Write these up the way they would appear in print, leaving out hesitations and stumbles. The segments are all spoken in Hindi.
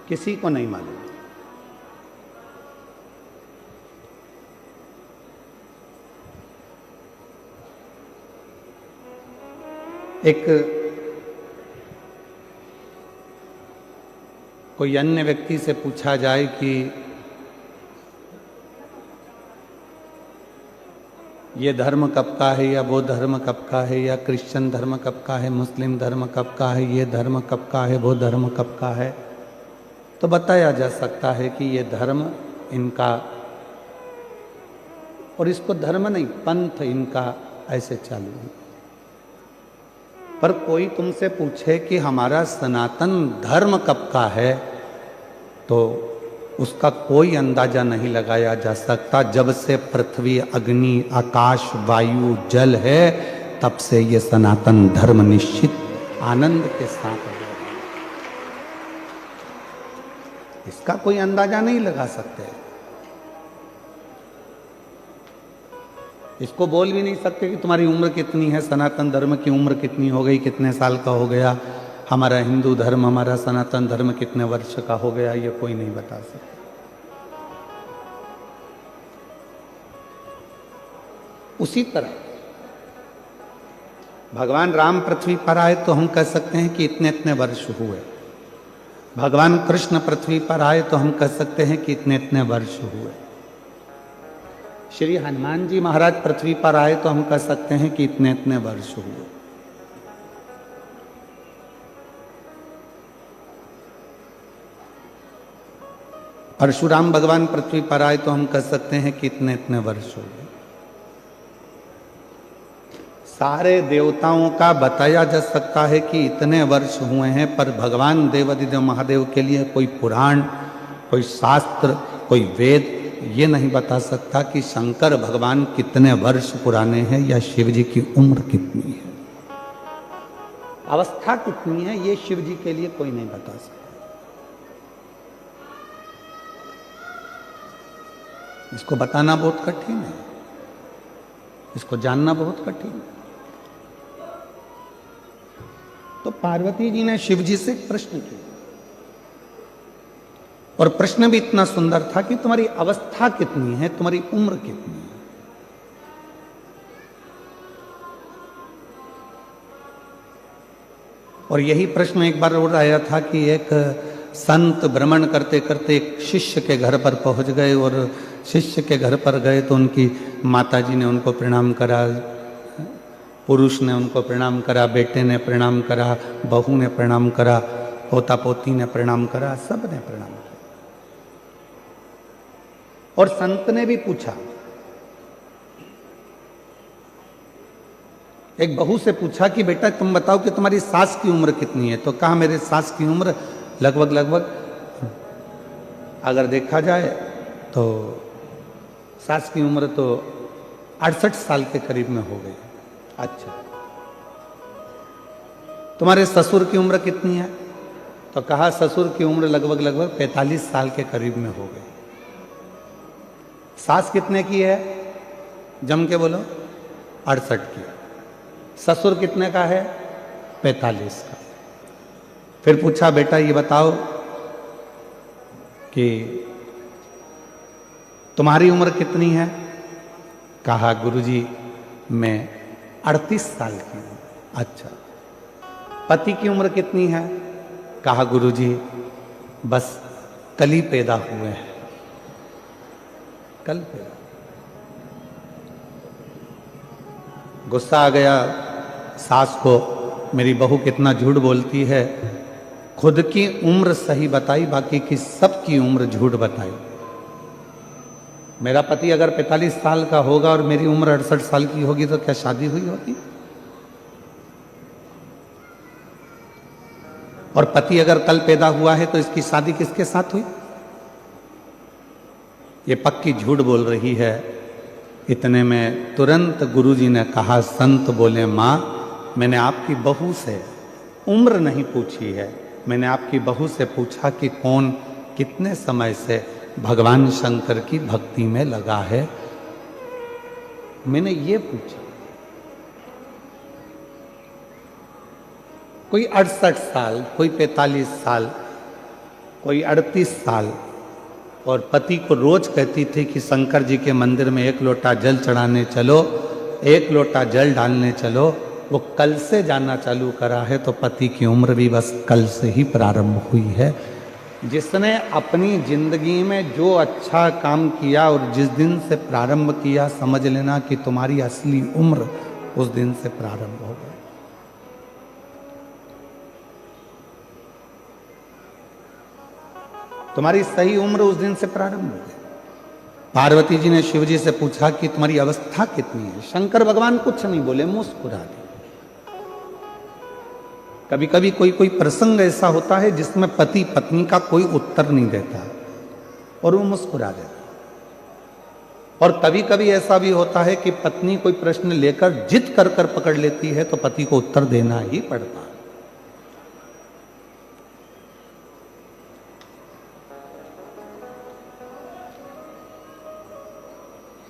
किसी को नहीं मालूम। एक कोई अन्य व्यक्ति से पूछा जाए कि ये धर्म कब का है, या वो धर्म कब का है, या क्रिश्चियन धर्म कब का है, मुस्लिम धर्म कब का है, ये धर्म कब का है, वो धर्म कब का है, तो बताया जा सकता है कि ये धर्म इनका, और इसको धर्म नहीं पंथ इनका ऐसे चालू है। पर कोई तुमसे पूछे कि हमारा सनातन धर्म कब का है, तो उसका कोई अंदाजा नहीं लगाया जा सकता। जब से पृथ्वी, अग्नि, आकाश, वायु, जल है, तब से ये सनातन धर्म निश्चित आनंद के साथ है। इसका कोई अंदाजा नहीं लगा सकते। इसको बोल भी नहीं सकते कि तुम्हारी उम्र कितनी है, सनातन धर्म की उम्र कितनी हो गई, कितने साल का हो गया, हमारा हिंदू धर्म, हमारा सनातन धर्म कितने वर्ष का हो गया, ये कोई नहीं बता सकता। उसी तरह भगवान राम पृथ्वी पर आए तो हम कह सकते हैं कि इतने इतने वर्ष हुए। भगवान कृष्ण पृथ्वी पर आए तो हम कह सकते हैं कि इतने इतने वर्ष हुए। श्री हनुमान जी महाराज पृथ्वी पर आए तो हम कह सकते हैं कि इतने इतने वर्ष हुए। परशुराम भगवान पृथ्वी पर आए तो हम कह सकते हैं कि इतने इतने वर्ष हो गए। सारे देवताओं का बताया जा सकता है कि इतने वर्ष हुए हैं, पर भगवान देवाधिदेव महादेव के लिए कोई पुराण, कोई शास्त्र, कोई वेद ये नहीं बता सकता कि शंकर भगवान कितने वर्ष पुराने हैं या शिव जी की उम्र कितनी है, अवस्था कितनी है, ये शिव जी के लिए कोई नहीं बता सकता। इसको बताना बहुत कठिन है, इसको जानना बहुत कठिन है। तो पार्वती जी ने शिव जी से एक प्रश्न किया, और प्रश्न भी इतना सुंदर था कि तुम्हारी अवस्था कितनी है, तुम्हारी उम्र कितनी है। और यही प्रश्न एक बार और आया था कि एक संत भ्रमण करते करते एक शिष्य के घर पर पहुंच गए, और शिष्य के घर पर गए तो उनकी माताजी ने उनको प्रणाम करा, पुरुष ने उनको प्रणाम करा, बेटे ने प्रणाम करा, बहू ने प्रणाम करा, पोता पोती ने प्रणाम करा, सब ने प्रणाम किया। और संत ने भी पूछा, एक बहू से पूछा कि बेटा तुम बताओ कि तुम्हारी सास की उम्र कितनी है, तो कहा मेरे सास की उम्र लगभग अगर देखा जाए तो सास की उम्र तो 68 साल के करीब में हो गई। अच्छा, तुम्हारे ससुर की उम्र कितनी है, तो कहा ससुर की उम्र लगभग 45 साल के करीब में हो गई। सास कितने की है, जम के बोलो, 68 की। ससुर कितने का है, 45 का। फिर पूछा बेटा ये बताओ कि तुम्हारी उम्र कितनी है, कहा गुरुजी मैं 38 साल की हूं। अच्छा, पति की उम्र कितनी है, कहा गुरुजी बस कल ही पैदा हुए हैं, कल पैदा। गुस्सा आ गया सास को, मेरी बहू कितना झूठ बोलती है, खुद की उम्र सही बताई, बाकी की सबकी उम्र झूठ बताई। मेरा पति अगर 45 साल का होगा और मेरी उम्र 68 साल की होगी तो क्या शादी हुई होगी? और पति अगर कल पैदा हुआ है तो इसकी शादी किसके साथ हुई? ये पक्की झूठ बोल रही है। इतने में तुरंत गुरुजी ने कहा, संत बोले माँ मैंने आपकी बहू से उम्र नहीं पूछी है, मैंने आपकी बहू से पूछा कि कौन कितने समय से भगवान शंकर की भक्ति में लगा है, मैंने ये पूछा। कोई 68 साल, कोई 45 साल, कोई 38 साल, और पति को रोज कहती थी कि शंकर जी के मंदिर में 1 लोटा जल चढ़ाने चलो, 1 लोटा जल डालने चलो। वो कल से जाना चालू करा है, तो पति की उम्र भी बस कल से ही प्रारंभ हुई है। जिसने अपनी जिंदगी में जो अच्छा काम किया और जिस दिन से प्रारंभ किया, समझ लेना कि तुम्हारी असली उम्र उस दिन से प्रारंभ हो गई। तुम्हारी सही उम्र उस दिन से प्रारंभ हो गई। पार्वती जी ने शिव जी से पूछा कि तुम्हारी अवस्था कितनी है। शंकर भगवान कुछ नहीं बोले, मुस्कुरा दिए। कभी कभी कोई कोई प्रसंग ऐसा होता है जिसमें पति पत्नी का कोई उत्तर नहीं देता और वो मुस्कुरा देता। और कभी कभी ऐसा भी होता है कि पत्नी कोई प्रश्न लेकर जिद कर कर पकड़ लेती है, तो पति को उत्तर देना ही पड़ता है।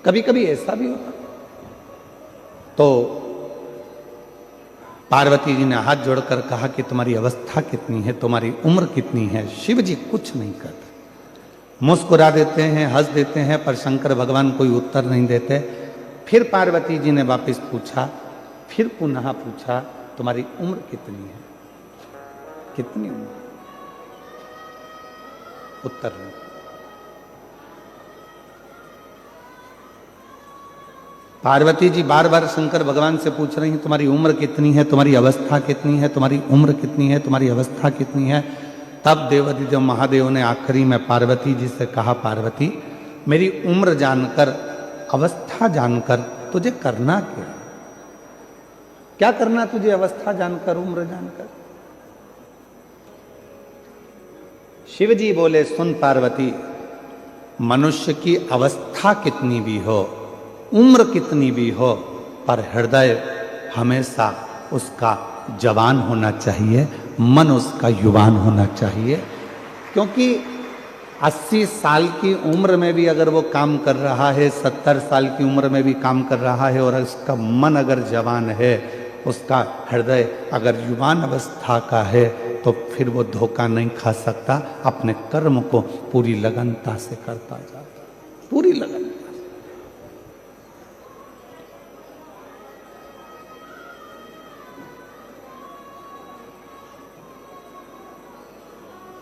कभी कभी ऐसा भी होता। तो पार्वती जी ने हाथ जोड़कर कहा कि तुम्हारी अवस्था कितनी है, तुम्हारी उम्र कितनी है। शिव जी कुछ नहीं करते, मुस्कुरा देते हैं, हंस देते हैं, पर शंकर भगवान कोई उत्तर नहीं देते। फिर पार्वती जी ने वापस पूछा, फिर पुनः पूछा, तुम्हारी उम्र कितनी है, कितनी उम्र? उत्तर नहीं। पार्वती जी बार बार शंकर भगवान से पूछ रही हैं, तुम्हारी उम्र कितनी है, तुम्हारी अवस्था कितनी है, तुम्हारी उम्र कितनी है, तुम्हारी अवस्था कितनी है। तब देवाधिदेव महादेव ने आखिरी में पार्वती जी से कहा, पार्वती मेरी उम्र जानकर, अवस्था जानकर तुझे करना क्या? क्या करना तुझे अवस्था जानकर, उम्र जानकर? शिव जी बोले, सुन पार्वती, मनुष्य की अवस्था कितनी भी हो, उम्र कितनी भी हो, पर हृदय हमेशा उसका जवान होना चाहिए, मन उसका युवान होना चाहिए। क्योंकि 80 साल की उम्र में भी अगर वो काम कर रहा है, 70 साल की उम्र में भी काम कर रहा है, और उसका मन अगर जवान है, उसका हृदय अगर युवान अवस्था का है, तो फिर वो धोखा नहीं खा सकता। अपने कर्म को पूरी लगनता से करता जाता, पूरी लगन।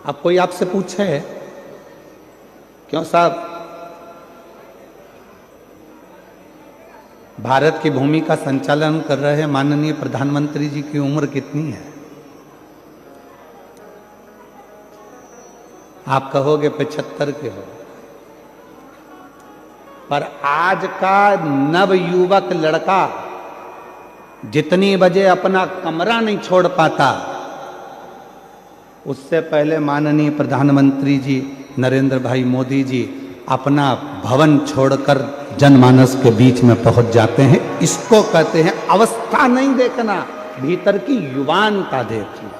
अब कोई आपसे पूछे, क्यों साहब भारत की भूमि का संचालन कर रहे माननीय प्रधानमंत्री जी की उम्र कितनी है? आप कहोगे 75 के हो। पर आज का नवयुवक लड़का जितनी बजे अपना कमरा नहीं छोड़ पाता, उससे पहले माननीय प्रधानमंत्री जी नरेंद्र भाई मोदी जी अपना भवन छोड़कर जनमानस के बीच में पहुंच जाते हैं। इसको कहते हैं अवस्था नहीं देखना, भीतर की युवानता देखना।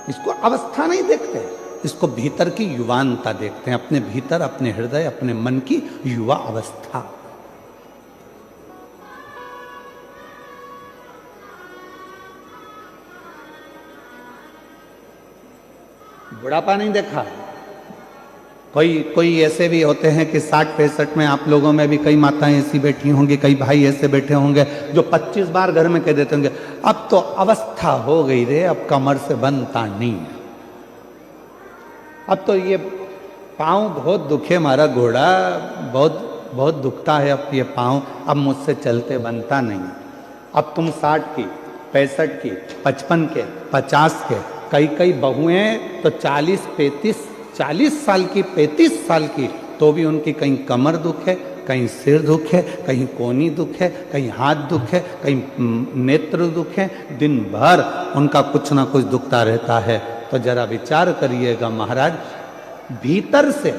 इसको अवस्था नहीं देखते, इसको भीतर की युवानता देखते हैं। अपने भीतर, अपने हृदय, अपने मन की युवा अवस्था। बुढ़ापा नहीं देखा। कोई ऐसे भी होते हैं कि 60-65 में आप लोगों में भी कई माताएं ऐसी बैठी होंगी, कई भाई ऐसे बैठे होंगे जो 25 बार घर में कह देते होंगे, अब तो अवस्था हो गई रे, अब कमर से बनता नहीं है, अब तो ये पाँव बहुत दुखे, हमारा घोड़ा बहुत बहुत दुखता है, अब ये पाँव, अब मुझसे चलते बनता नहीं। अब तुम 60 की, 65 की, 55 के, 50 के, कई बहुएं तो 40 साल की, 35 साल की, तो भी उनकी कहीं कमर दुख है, कहीं सिर दुख है, कहीं कोहनी दुख है, कहीं हाथ दुख है, कहीं नेत्र दुख है। दिन भर उनका कुछ ना कुछ दुखता रहता है। तो जरा विचार करिएगा महाराज, भीतर से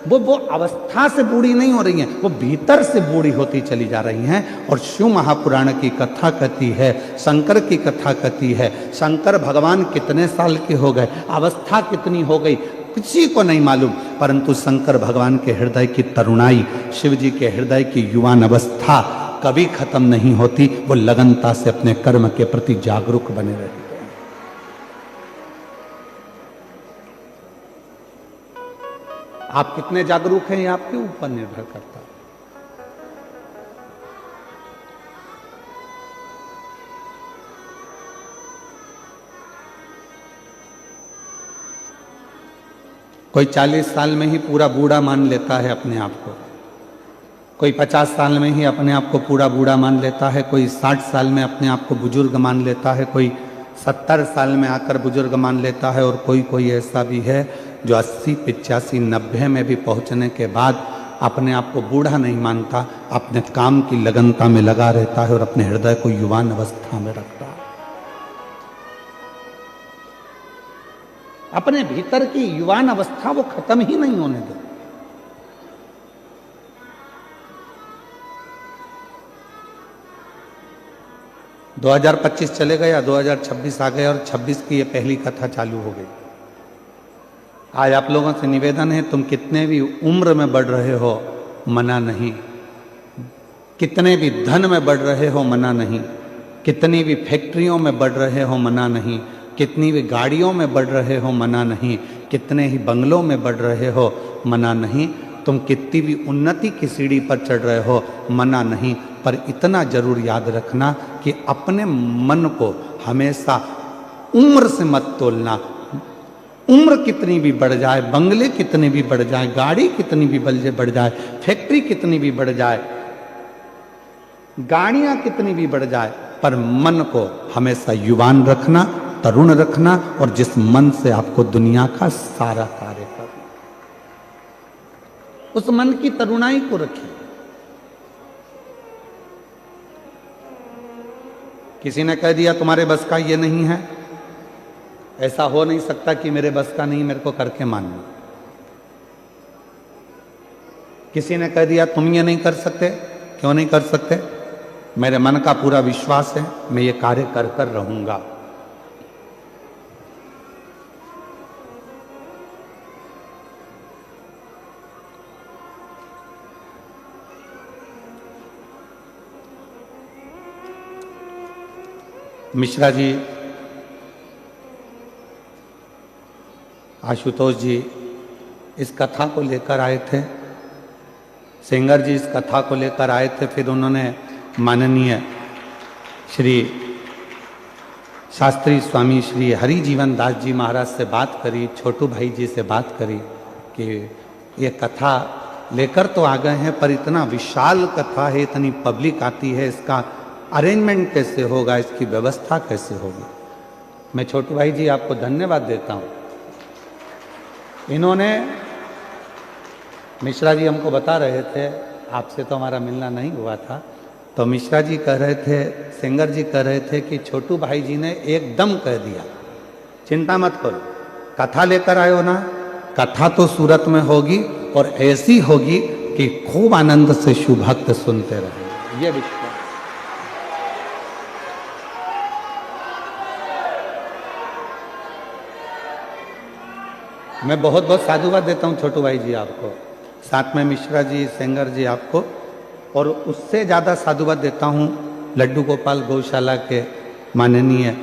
वो अवस्था से बूढ़ी नहीं हो रही हैं, वो भीतर से बूढ़ी होती चली जा रही हैं। और शिव महापुराण की कथा कहती है, शंकर की कथा कहती है, शंकर भगवान कितने साल के हो गए, अवस्था कितनी हो गई, किसी को नहीं मालूम। परंतु शंकर भगवान के हृदय की तरुणाई, शिव जी के हृदय की युवान अवस्था कभी खत्म नहीं होती। वो लगनता से अपने कर्म के प्रति जागरूक बने रहते हैं। आप कितने जागरूक हैं ये आपके ऊपर निर्भर करता है। कोई 40 साल में ही पूरा बूढ़ा मान लेता है अपने आप को, कोई 50 साल में ही अपने आप को पूरा बूढ़ा मान लेता है, कोई 60 साल में अपने आप को बुजुर्ग मान लेता है, कोई 70 साल में आकर बुजुर्ग मान लेता है, और कोई ऐसा भी है जो 80, 85, 90 में भी पहुंचने के बाद अपने आप को बूढ़ा नहीं मानता, अपने काम की लगनता में लगा रहता है और अपने हृदय को युवान अवस्था में रखता है। अपने भीतर की युवान अवस्था वो खत्म ही नहीं होने दे। दो 2025 चले गया, 2026 आ गया और 26 की ये पहली कथा चालू हो गई। आज आप लोगों से निवेदन है, तुम कितने भी उम्र में बढ़ रहे हो मना नहीं, कितने भी धन में बढ़ रहे हो मना नहीं, कितनी भी फैक्ट्रियों में बढ़ रहे हो मना नहीं, कितनी भी गाड़ियों में बढ़ रहे हो मना नहीं, कितने ही बंगलों में बढ़ रहे हो मना नहीं, तुम कितनी भी उन्नति की सीढ़ी पर चढ़ रहे हो मना नहीं, पर इतना जरूर याद रखना कि अपने मन को हमेशा उम्र से मत तोलना। उम्र कितनी भी बढ़ जाए, बंगले कितने भी बढ़ जाए, गाड़ी कितनी भी बढ़ जाए, फैक्ट्री कितनी भी बढ़ जाए, गाड़ियां कितनी भी बढ़ जाए, पर मन को हमेशा युवान रखना, तरुण रखना, और जिस मन से आपको दुनिया का सारा कार्य करना, उस मन की तरुणाई को रखिए। किसी ने कह दिया तुम्हारे बस का ये नहीं है, ऐसा हो नहीं सकता कि मेरे बस का नहीं, मेरे को करके मानना। किसी ने कह दिया तुम ये नहीं कर सकते, क्यों नहीं कर सकते? मेरे मन का पूरा विश्वास है, मैं ये कार्य कर कर रहूंगा। मिश्रा जी, आशुतोष जी इस कथा को लेकर आए थे, सेंगर जी इस कथा को लेकर आए थे, फिर उन्होंने माननीय श्री शास्त्री स्वामी श्री हरिजीवन दास जी महाराज से बात करी, छोटू भाई जी से बात करी कि ये कथा लेकर तो आ गए हैं, पर इतना विशाल कथा है, इतनी पब्लिक आती है, इसका अरेंजमेंट कैसे होगा, इसकी व्यवस्था कैसे होगी। मैं छोटू भाई जी आपको धन्यवाद देता हूँ। इन्होंने, मिश्रा जी हमको बता रहे थे, आपसे तो हमारा मिलना नहीं हुआ था, तो मिश्रा जी कह रहे थे, सेंगर जी कह रहे थे कि छोटू भाई जी ने एकदम कह दिया चिंता मत करो, कथा लेकर आए हो ना, कथा तो सूरत में होगी और ऐसी होगी कि खूब आनंद से शिव भक्त सुनते रहे। ये विश्वास मैं बहुत बहुत साधुवाद देता हूँ छोटू भाई जी आपको, साथ में मिश्रा जी, सेंगर जी आपको, और उससे ज़्यादा साधुवाद देता हूँ लड्डू गोपाल गौशाला के माननीय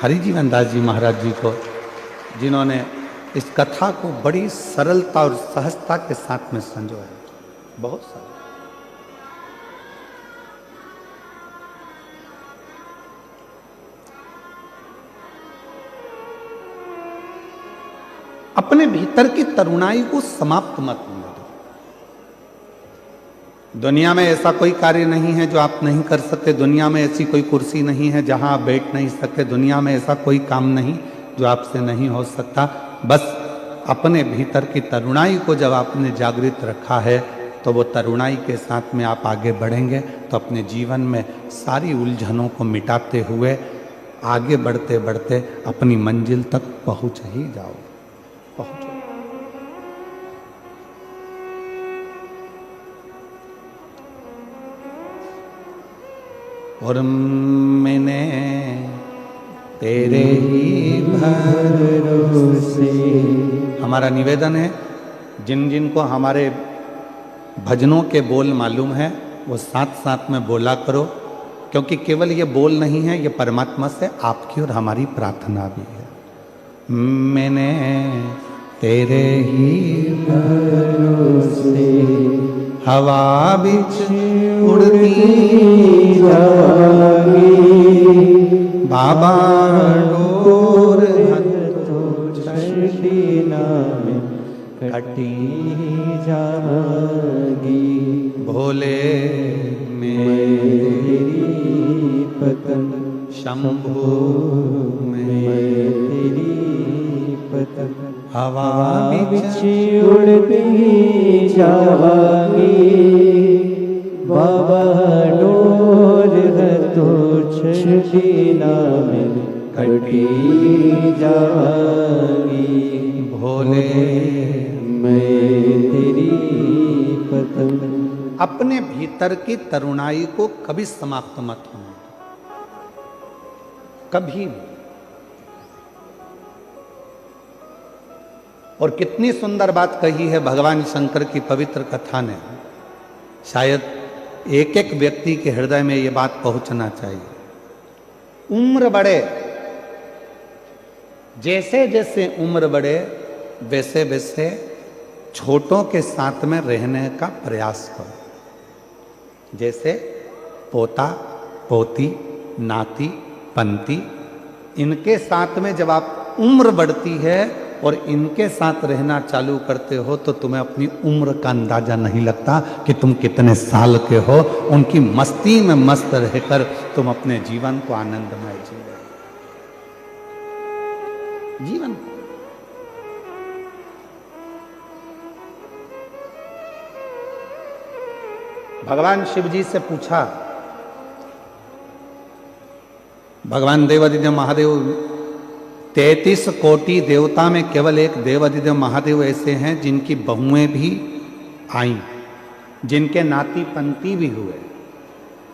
हरिजीवन दास जी महाराज जी को, जिन्होंने इस कथा को बड़ी सरलता और सहजता के साथ में संजोया। बहुत सरल। अपने भीतर की तरुणाई को समाप्त मत होने दो। दुनिया में ऐसा कोई कार्य नहीं है जो आप नहीं कर सकते, दुनिया में ऐसी कोई कुर्सी नहीं है जहां आप बैठ नहीं सकते, दुनिया में ऐसा कोई काम नहीं जो आपसे नहीं हो सकता। बस अपने भीतर की तरुणाई को जब आपने जागृत रखा है तो वो तरुणाई के साथ में आप आगे बढ़ेंगे तो अपने जीवन में सारी उलझनों को मिटाते हुए आगे बढ़ते बढ़ते अपनी मंजिल तक पहुंच ही जाओ, पहुंचो। और मैंने तेरे ही भरोसे, हमारा निवेदन है जिन जिन को हमारे भजनों के बोल मालूम है वो साथ साथ में बोला करो, क्योंकि केवल ये बोल नहीं है, ये परमात्मा से आपकी और हमारी प्रार्थना भी है। मैंने तेरे ही भरोसे हवा बिच उड़ती जागी, बाबा डोर तो छड़ीना में कटी जागी, भोले मेरी पतंग शंभू मेरी पतंग हवा बिच उड़ती जागी, बाबा डोर तो छड़ीना में कटी जागी, भोले मैं तेरी पतंग। अपने भीतर की तरुणाई को कभी समाप्त मत होने, कभी भी। और कितनी सुंदर बात कही है भगवान शंकर की पवित्र कथा ने। शायद एक एक व्यक्ति के हृदय में यह बात पहुंचना चाहिए। उम्र बढ़े, जैसे जैसे उम्र बढ़े वैसे वैसे छोटों के साथ में रहने का प्रयास करो। जैसे पोता, पोती, नाती, पंती, इनके साथ में जब आप उम्र बढ़ती है और इनके साथ रहना चालू करते हो तो तुम्हें अपनी उम्र का अंदाजा नहीं लगता कि तुम कितने साल के हो। उनकी मस्ती में मस्त रहकर तुम अपने जीवन को आनंदमय जी रहे हो। जीवन भगवान शिव जी से पूछा, भगवान देवादिदेव महादेव 33 कोटि देवता में केवल एक देवादिदेव महादेव ऐसे हैं जिनकी बहुएं भी आईं, जिनके नाती पंती भी हुए।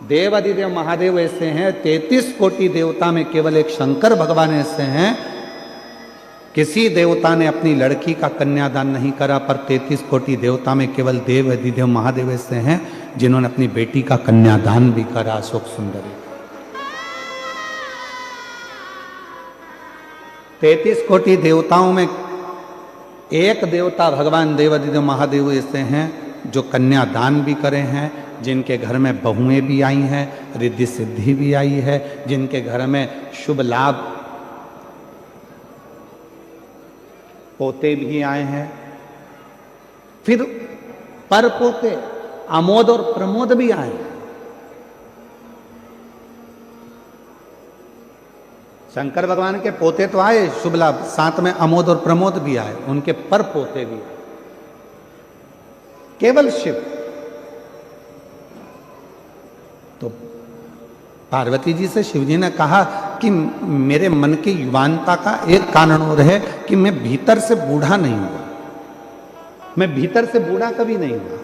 देवादिदेव महादेव ऐसे हैं, 33 कोटि देवता में केवल एक शंकर भगवान ऐसे हैं। किसी देवता ने अपनी लड़की का कन्यादान नहीं करा, पर 33 कोटि देवता में केवल देवादिदेव महादेव ऐसे हैं जिन्होंने अपनी बेटी का कन्यादान भी करा, अशोक सुंदरी। 33 कोटि देवताओं में एक देवता भगवान देवादिदेव महादेव ऐसे हैं जो कन्यादान भी करे हैं, जिनके घर में बहुएं भी आई हैं, रिद्धि सिद्धि भी आई है, जिनके घर में शुभ लाभ पोते भी आए हैं, फिर पर पोते आमोद और प्रमोद भी आए हैं। शंकर भगवान के पोते तो आए शुभ लाभ, साथ में अमोद और प्रमोद भी आए, उनके पर पोते भी आए। केवल शिव। तो पार्वती जी से शिव जी ने कहा कि मेरे मन की युवानता का एक कारण और है कि मैं भीतर से बूढ़ा नहीं हुआ, मैं भीतर से बूढ़ा कभी नहीं हुआ।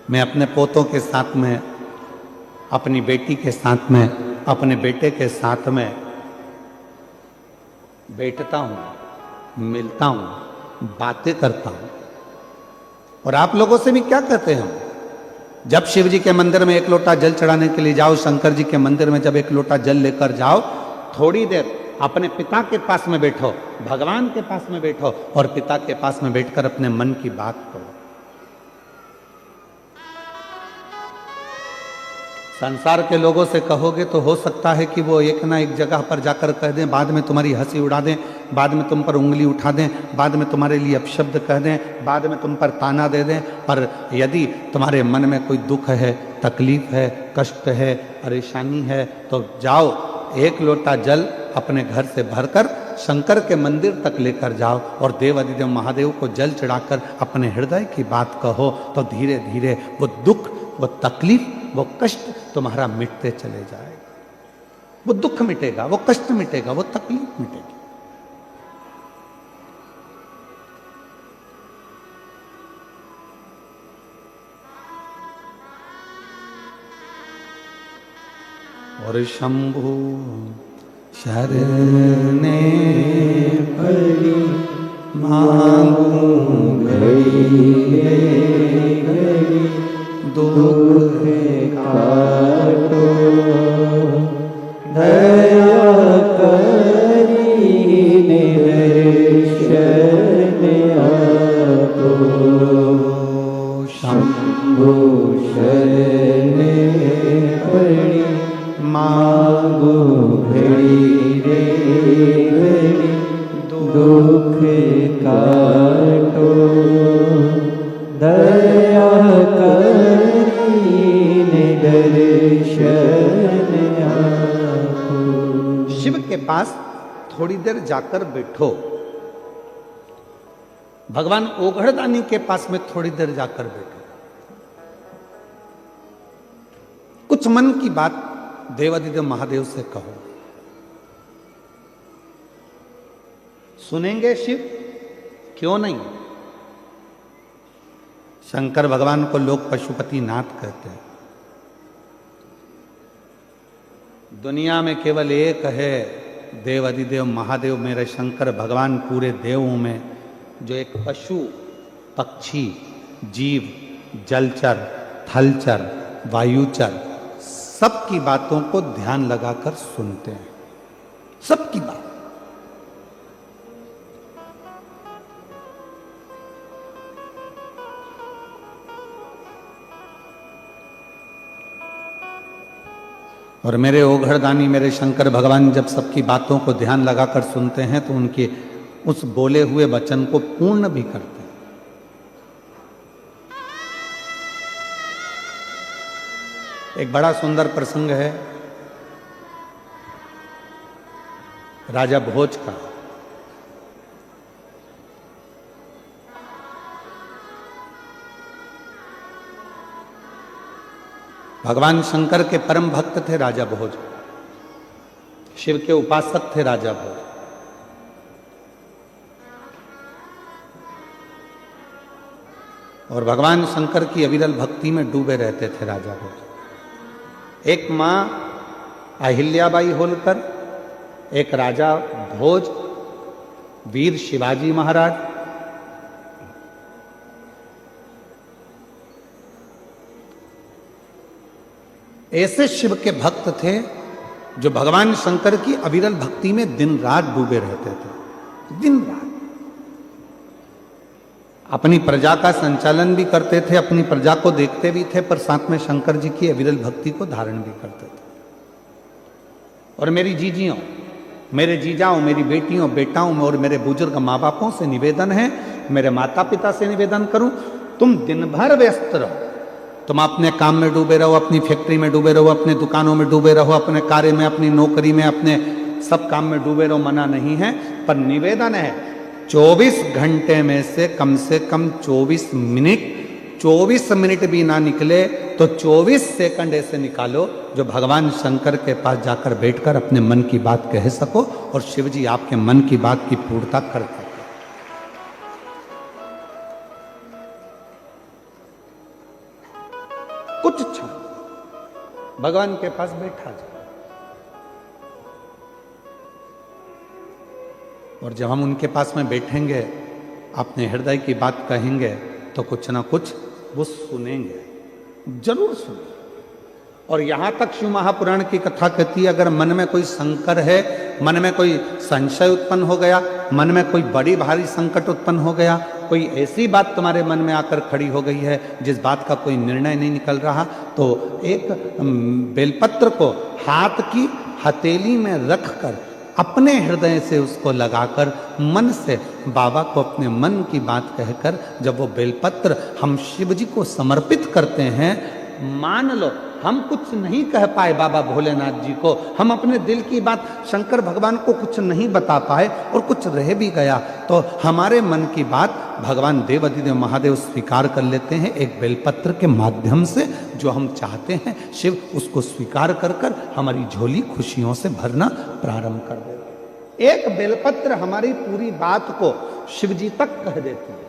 मैं अपने पोतों के साथ में, अपनी बेटी के साथ में, अपने बेटे के साथ में बैठता हूं, मिलता हूं, बातें करता हूं। और आप लोगों से भी क्या कहते हैं हम? जब शिव जी के मंदिर में एक लोटा जल चढ़ाने के लिए जाओ, शंकर जी के मंदिर में जब एक लोटा जल लेकर जाओ, थोड़ी देर अपने पिता के पास में बैठो, भगवान के पास में बैठो और पिता के पास में बैठकर अपने मन की बात करो। संसार के लोगों से कहोगे तो हो सकता है कि वो एक ना एक जगह पर जाकर कह दें, बाद में तुम्हारी हंसी उड़ा दें, बाद में तुम पर उंगली उठा दें, बाद में तुम्हारे लिए अपशब्द कह दें, बाद में तुम पर ताना दे दें। पर यदि तुम्हारे मन में कोई दुख है, तकलीफ है, कष्ट है, परेशानी है, तो जाओ एक लोटा जल अपने घर से भरकर शंकर के मंदिर तक लेकर जाओ और देवादिदेव महादेव को जल चढ़ाकर अपने हृदय की बात कहो, तो धीरे धीरे वो दुख, वो तकलीफ, वो कष्ट तुम्हारा मिटते चले जाएगा। वो दुख मिटेगा, वो कष्ट मिटेगा, वो तकलीफ मिटेगी। और शंभु शरणे पड़ी मांगू घड़ी घड़ी, दुख काटो पास थोड़ी देर जाकर बैठो। भगवान ओघड़दानी के पास में थोड़ी देर जाकर बैठो। कुछ मन की बात देवादिदेव महादेव से कहो। सुनेंगे शिव? क्यों नहीं? शंकर भगवान को लोग पशुपति नाथ कहते हैं। दुनिया में केवल एक है देवादिदेव महादेव, मेरे शंकर भगवान पूरे देवों में, जो एक पशु, पक्षी, जीव, जलचर, थलचर, वायुचर सबकी बातों को ध्यान लगाकर सुनते हैं। सबकी बात। और मेरे ओघड़दानी मेरे शंकर भगवान जब सबकी बातों को ध्यान लगाकर सुनते हैं तो उनके उस बोले हुए वचन को पूर्ण भी करते हैं। एक बड़ा सुंदर प्रसंग है राजा भोज का। भगवान शंकर के परम भक्त थे राजा भोज, शिव के उपासक थे राजा भोज। और भगवान शंकर की अविरल भक्ति में डूबे रहते थे राजा भोज। एक मां अहिल्याबाई होलकर, एक राजा भोज, वीर शिवाजी महाराज, ऐसे शिव के भक्त थे जो भगवान शंकर की अविरल भक्ति में दिन रात डूबे रहते थे। दिन रात अपनी प्रजा का संचालन भी करते थे, अपनी प्रजा को देखते भी थे, पर साथ में शंकर जी की अविरल भक्ति को धारण भी करते थे। और मेरी जीजियों, मेरे जीजाओं, मेरी बेटियों, बेटाओं और मेरे बुजुर्ग माँ बापों से निवेदन है, मेरे माता पिता से निवेदन करूं, तुम दिन भर व्यस्त रहो। तुम अपने काम में डूबे रहो, अपनी फैक्ट्री में डूबे रहो, अपने दुकानों में डूबे रहो, अपने कार्य में, अपनी नौकरी में, अपने सब काम में डूबे रहो, मना नहीं है। पर निवेदन है 24 घंटे में से कम 24 मिनट भी ना निकले तो 24 सेकंड ऐसे निकालो जो भगवान शंकर के पास जाकर बैठकर अपने मन की बात कह सको और शिव जी आपके मन की बात की पूर्णता कर सके। कुछ क्षण भगवान के पास बैठा जाए और जब हम उनके पास में बैठेंगे, अपने हृदय की बात कहेंगे तो कुछ ना कुछ वो सुनेंगे, जरूर सुनेंगे। और यहां तक शिव महापुराण की कथा कहती है, अगर मन में कोई संकर है, मन में कोई संशय उत्पन्न हो गया, मन में कोई बड़ी भारी संकट उत्पन्न हो गया, कोई ऐसी बात तुम्हारे मन में आकर खड़ी हो गई है जिस बात का कोई निर्णय नहीं निकल रहा, तो एक बेलपत्र को हाथ की हथेली में रखकर अपने हृदय से उसको लगाकर मन से बाबा को अपने मन की बात कहकर जब वो बेलपत्र हम शिव जी को समर्पित करते हैं, मान लो हम कुछ नहीं कह पाए बाबा भोलेनाथ जी को, हम अपने दिल की बात शंकर भगवान को कुछ नहीं बता पाए और कुछ रह भी गया तो हमारे मन की बात भगवान देवादिदेव महादेव स्वीकार कर लेते हैं एक बेलपत्र के माध्यम से। जो हम चाहते हैं शिव उसको स्वीकार कर कर हमारी झोली खुशियों से भरना प्रारंभ कर देते। एक बेलपत्र हमारी पूरी बात को शिव जी तक कह देती है।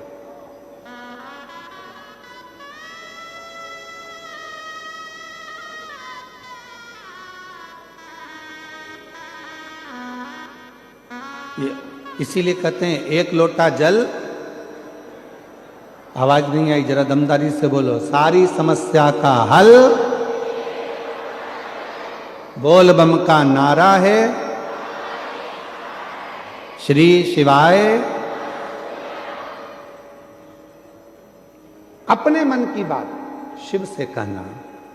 इसीलिए कहते हैं एक लोटा जल, आवाज नहीं आई, जरा दमदारी से बोलो, सारी समस्या का हल बोल बम का नारा है, श्री शिवाय। अपने मन की बात शिव से कहना,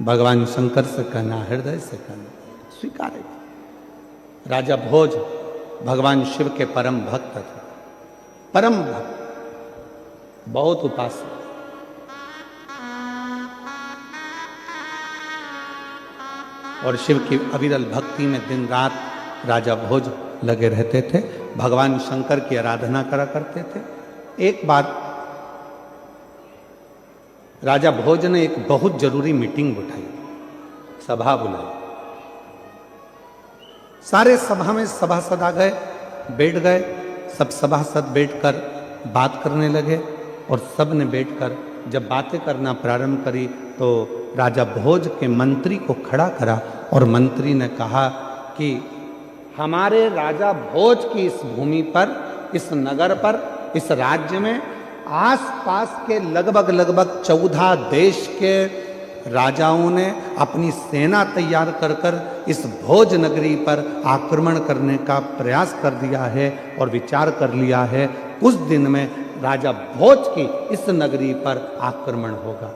भगवान शंकर से कहना, हृदय से कहना, स्वीकार है। राजा भोज भगवान शिव के परम भक्त थे, परम भक्त, बहुत उपासक। और शिव की अविरल भक्ति में दिन रात राजा भोज लगे रहते थे, भगवान शंकर की आराधना करा करते थे। एक बार राजा भोज ने एक बहुत जरूरी मीटिंग उठाई, सभा बुलाई। सारे सभा में सभासद आ गए, बैठ गए। सब सभासद बैठकर बात करने लगे और सब ने बैठकर जब बातें करना प्रारंभ करी तो राजा भोज के मंत्री को खड़ा करा और मंत्री ने कहा कि हमारे राजा भोज की इस भूमि पर, इस नगर पर, इस राज्य में आसपास के लगभग 14 देश के राजाओं ने अपनी सेना तैयार कर कर इस भोज नगरी पर आक्रमण करने का प्रयास कर दिया है और विचार कर लिया है कुछ दिन में राजा भोज की इस नगरी पर आक्रमण होगा।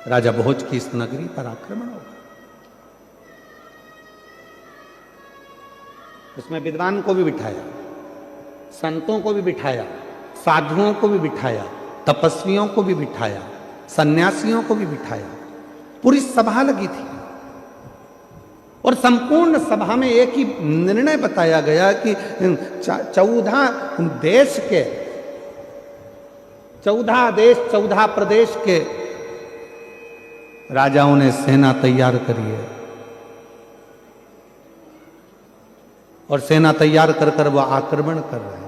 राजा भोज की इस नगरी पर आक्रमण होगा। उसमें विद्वान को भी बिठाया, संतों को भी बिठाया, साधुओं को भी बिठाया, तपस्वियों को भी बिठाया, सन्यासियों को भी बिठाया। पूरी सभा लगी थी और संपूर्ण सभा में एक ही निर्णय बताया गया कि 14 देश, 14 प्रदेश के राजाओं ने सेना तैयार करी है और सेना तैयार कर कर वो आक्रमण कर रहे हैं।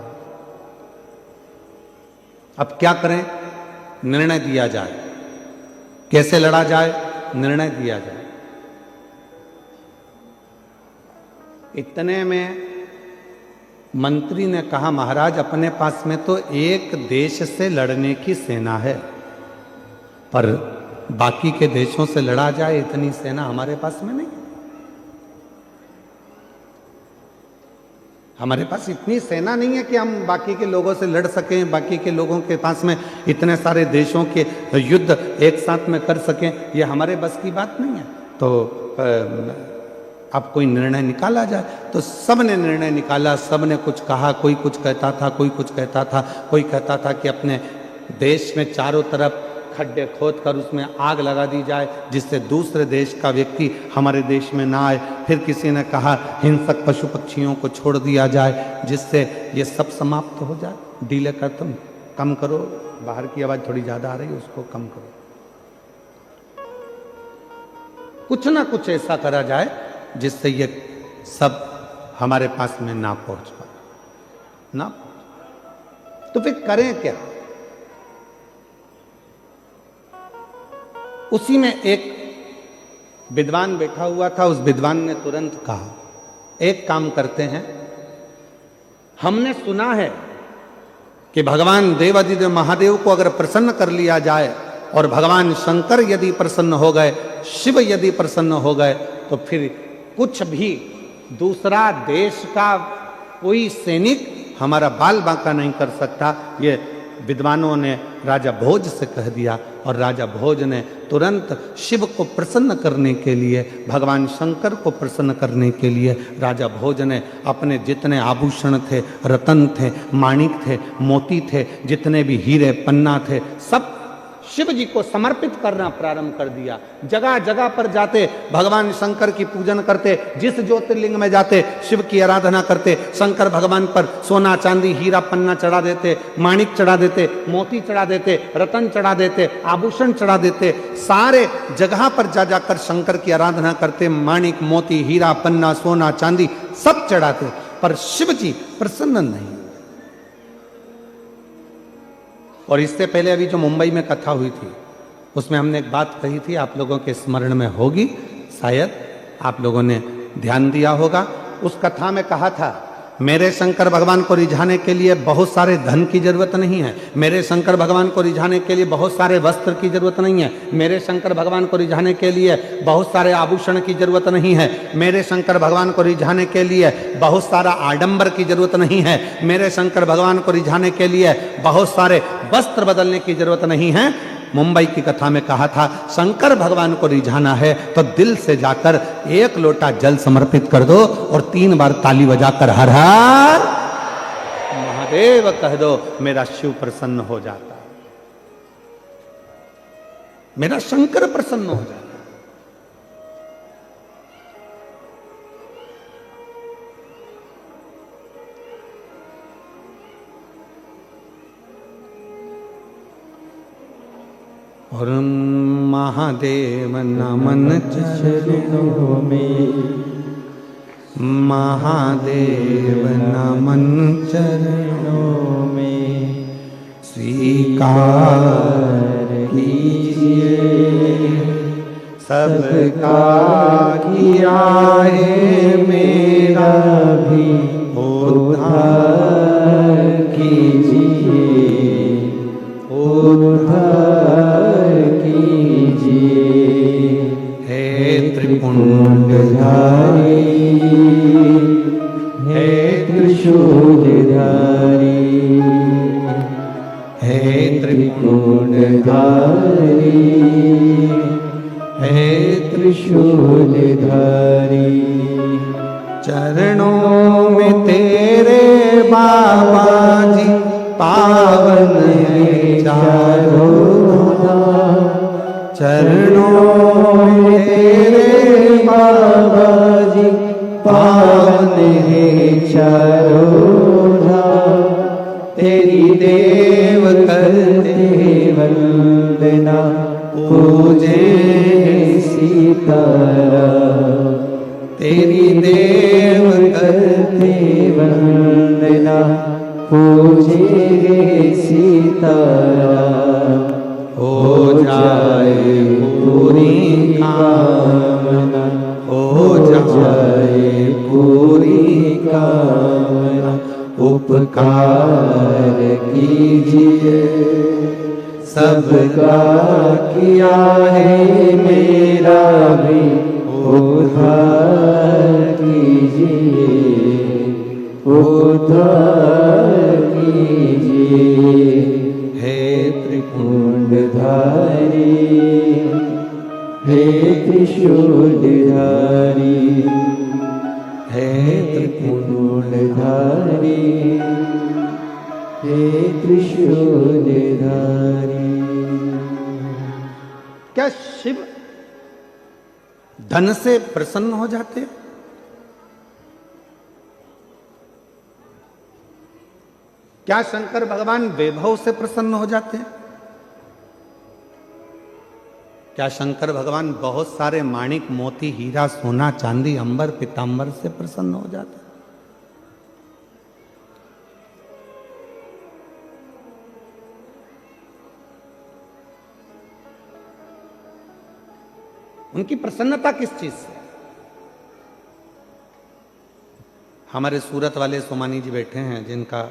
अब क्या करें? निर्णय दिया जाए, कैसे लड़ा जाए, निर्णय दिया जाए। इतने में मंत्री ने कहा, महाराज अपने पास में तो एक देश से लड़ने की सेना है, पर बाकी के देशों से लड़ा जाए इतनी सेना हमारे पास में नहीं। हमारे पास इतनी सेना नहीं है कि हम बाकी के लोगों से लड़ सकें, बाकी के लोगों के पास में इतने सारे देशों के युद्ध एक साथ में कर सकें, ये हमारे बस की बात नहीं है। तो अब कोई निर्णय निकाला जाए। तो सब ने निर्णय निकाला, सब ने कुछ कहा, कोई कुछ कहता था, कोई कुछ कहता था। कोई कहता था कि अपने देश में चारों तरफ खड्डे खोद कर उसमें आग लगा दी जाए जिससे दूसरे देश का व्यक्ति हमारे देश में ना आए। फिर किसी ने कहा हिंसक पशु पक्षियों को छोड़ दिया जाए जिससे ये सब समाप्त हो जाए। डीले कर, तुम कम करो, बाहर की आवाज थोड़ी ज्यादा आ रही है, उसको कम करो। कुछ ना कुछ ऐसा करा जाए जिससे ये सब हमारे पास में ना पहुंच पाए ना। तो फिर करें क्या? उसी में एक विद्वान बैठा हुआ था। उस विद्वान ने तुरंत कहा, एक काम करते हैं, हमने सुना है कि भगवान देवादिदेव महादेव को अगर प्रसन्न कर लिया जाए और भगवान शंकर यदि प्रसन्न हो गए, शिव यदि प्रसन्न हो गए, तो फिर कुछ भी दूसरा देश का कोई सैनिक हमारा बाल बांका नहीं कर सकता। ये विद्वानों ने राजा भोज से कह दिया और राजा भोज ने तुरंत शिव को प्रसन्न करने के लिए, भगवान शंकर को प्रसन्न करने के लिए राजा भोज ने अपने जितने आभूषण थे, रतन थे, माणिक थे, मोती थे, जितने भी हीरे पन्ना थे, सब शिव जी को समर्पित करना प्रारंभ कर दिया। जगह जगह पर जाते भगवान शंकर की पूजन करते, जिस ज्योतिर्लिंग में जाते शिव की आराधना करते। शंकर भगवान पर सोना चांदी हीरा पन्ना चढ़ा देते, माणिक चढ़ा देते, मोती चढ़ा देते, रतन चढ़ा देते, आभूषण चढ़ा देते। सारे जगह पर जा जाकर शंकर की आराधना करते, माणिक मोती हीरा पन्ना सोना चांदी सब चढ़ाते, पर शिव जी प्रसन्न नहीं। और इससे पहले अभी जो मुंबई में कथा हुई थी उसमें हमने एक बात कही थी, आप लोगों के स्मरण में होगी, शायद आप लोगों ने ध्यान दिया होगा। उस कथा में कहा था, मेरे शंकर भगवान को रिझाने के लिए बहुत सारे धन की जरूरत नहीं है, मेरे शंकर भगवान को रिझाने के लिए बहुत सारे वस्त्र की जरूरत नहीं है, मेरे शंकर भगवान को रिझाने के लिए बहुत सारे आभूषण की जरूरत नहीं है, मेरे शंकर भगवान को रिझाने के लिए बहुत सारा आडंबर की जरूरत नहीं है, मेरे शंकर भगवान को रिझाने के लिए बहुत सारे वस्त्र बदलने की जरूरत नहीं है। मुंबई की कथा में कहा था, शंकर भगवान को रिझाना है तो दिल से जाकर एक लोटा जल समर्पित कर दो और 3 बार ताली बजाकर हर हर महादेव कह दो, मेरा शिव प्रसन्न हो जाता, मेरा शंकर प्रसन्न हो जाता। और महादेव नमन चरणों में, महादेव नमन चरणों में स्वीकार कीजिए सबका किया है मेरा भी उद्धार कीजिए, उद्धार कीजिए। हे त्रिपुंडधारी, हे त्रिशूलधारी, हे त्रिपुंडधारी, हे त्रिशूलधारी। चरणों में तेरे बाबा जी पावन है चारों धाम, चरणों में तेरे बाबा जी पावन है चारों धाम। तेरी देव करते वंदना, पूजे सीताराम। तेरी देव करते वंदना, पूजे सीताराम। हो जाए पूरी कामना, हो जाए पूरी कामना। उपकार कीजिए सबका किया है मेरा भी उद्धार कीजिए, उद्धार कीजिए। हे त्रिपुंडधारी, हे त्रिशूलधारी, हे त्रिपुंडधारी, हे त्रिशूलधारी। क्या शिव धन से प्रसन्न हो जाते? क्या शंकर भगवान वैभव से प्रसन्न हो जाते हैं? क्या शंकर भगवान बहुत सारे माणिक मोती हीरा सोना चांदी अंबर पीतांबर से प्रसन्न हो जाते हैं? उनकी प्रसन्नता किस चीज से? हमारे सूरत वाले सोमानी जी बैठे हैं जिनका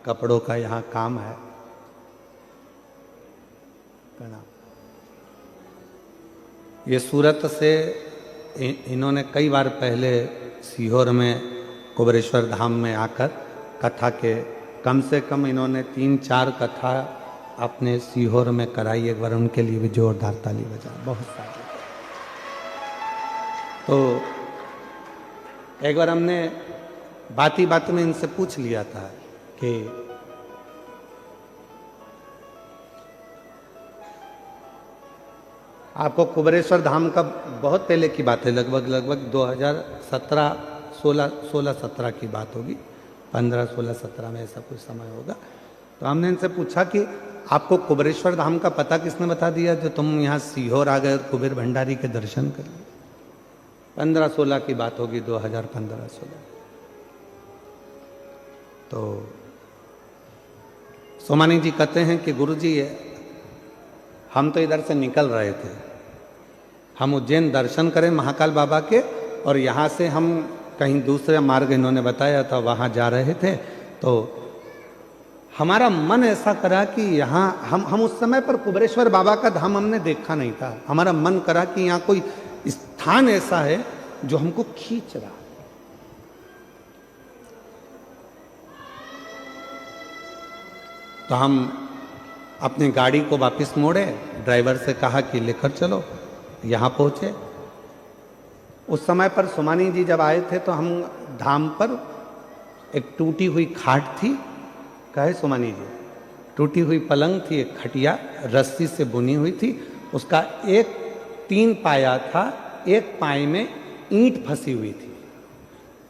कपड़ों का यहां काम है। ये सूरत से इन्होंने कई बार पहले सीहोर में कुबरेश्वर धाम में आकर कथा के कम से कम इन्होंने 3-4 कथा अपने सीहोर में कराई। एक बार उनके लिए भी जोरदार ताली बजा। बहुत सारे तो एक बार हमने बाती बात में इनसे पूछ लिया था कि आपको कुबरेश्वर धाम का बहुत पहले की बात है, लगभग 2017 की बात होगी, 15-16-17 में ऐसा कुछ समय होगा। तो हमने इनसे पूछा कि आपको कुबरेश्वर धाम का पता किसने बता दिया जो तुम यहाँ सीहोर आ गए और कुबेर भंडारी के दर्शन कर लिए? 15-16 की बात होगी, 2015-16। तो सोमानी जी कहते हैं कि गुरुजी हम तो इधर से निकल रहे थे, हम उज्जैन दर्शन करें महाकाल बाबा के, और यहाँ से हम कहीं दूसरे मार्ग इन्होंने बताया था वहाँ जा रहे थे। तो हमारा मन ऐसा करा कि यहाँ हम उस समय पर कुबरेश्वर बाबा का धाम हमने देखा नहीं था। हमारा मन करा कि यहाँ कोई स्थान ऐसा है जो हमको खींच रहा है। तो हम अपनी गाड़ी को वापस मोड़े, ड्राइवर से कहा कि लेकर चलो। यहाँ पहुँचे। उस समय पर सोमानी जी जब आए थे तो हम धाम पर एक टूटी हुई खाट थी, कहे सोमानी जी, टूटी हुई पलंग थी, एक खटिया रस्सी से बुनी हुई थी, उसका एक 3 पाया था, एक पाए में ईंट फंसी हुई थी,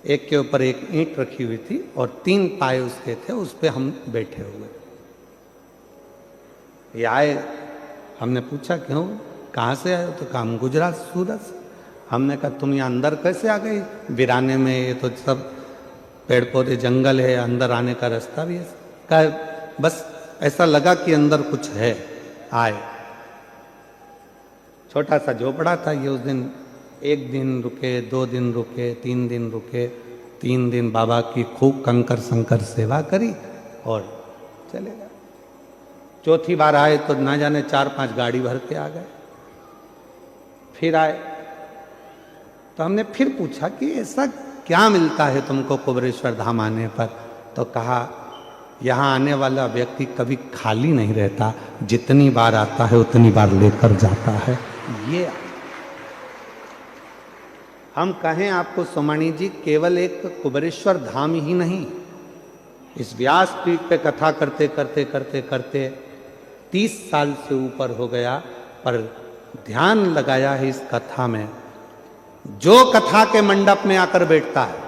एक के ऊपर एक ईंट रखी हुई थी और 3 पाए उसके थे, उस पर हम बैठे हुए। ये आए, हमने पूछा क्यों, कहाँ से आए हो? तो कहा हम गुजरात सूरत से। हमने कहा तुम यहाँ अंदर कैसे आ गई वीराने में, ये तो सब पेड़ पौधे जंगल है, अंदर आने का रास्ता भी है। कहा बस ऐसा लगा कि अंदर कुछ है, आए। छोटा सा झोपड़ा था ये। उस दिन 1 दिन रुके, 2 दिन रुके, 3 दिन रुके। 3 दिन बाबा की खूब कंकर संकर सेवा करी और चले गए। चौथी बार आए तो ना जाने 4-5 गाड़ी भर के आ गए। फिर आए तो हमने फिर पूछा कि ऐसा क्या मिलता है तुमको कुबेरेश्वर धाम आने पर? तो कहा यहाँ आने वाला व्यक्ति कभी खाली नहीं रहता, जितनी बार आता है उतनी बार लेकर जाता है। ये हम कहें आपको सोमानी जी, केवल एक कुबेरेश्वर धाम ही नहीं, इस व्यास पीठ पे कथा करते करते करते करते 30 साल से ऊपर हो गया, पर ध्यान लगाया है इस कथा में। जो कथा के मंडप में आकर बैठता है,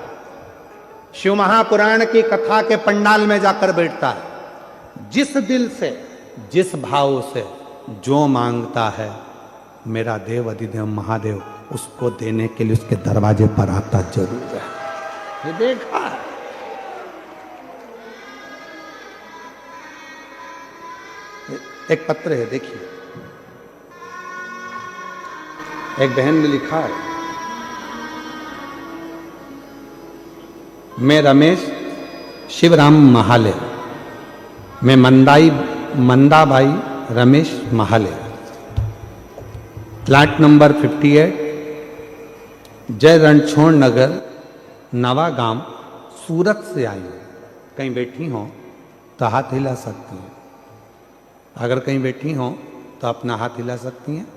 शिव महापुराण की कथा के पंडाल में जाकर बैठता है, जिस दिल से जिस भाव से जो मांगता है, मेरा देव अधिदेव महादेव उसको देने के लिए उसके दरवाजे पर आता जरूर है। ये देखा है। एक पत्र है, देखिए, एक बहन ने लिखा है, मैं रमेश शिवराम महाले, मैं मंदाबाई रमेश महाले, फ्लैट नंबर 58, जय रणछोड़ नगर, नवागांव, सूरत से आई हूँ। कहीं बैठी हो तो हाथ हिला सकती हैं। अगर कहीं बैठी हो तो अपना हाथ हिला सकती हैं।